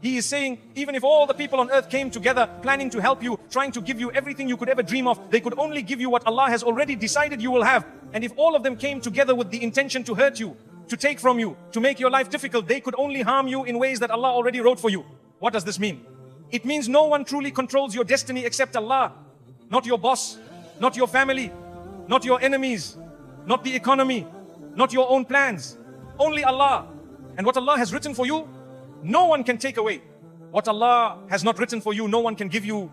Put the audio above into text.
He is saying, even if all the people on earth came together, planning to help you, trying to give you everything you could ever dream of, they could only give you what Allah has already decided you will have. And if all of them came together with the intention to hurt you, to take from you, to make your life difficult, they could only harm you in ways that Allah already wrote for you. What does this mean? It means no one truly controls your destiny except Allah. Not your boss, not your family, not your enemies, not the economy, not your own plans. Only Allah. And what Allah has written for you, no one can take away. What Allah has not written for you, no one can give you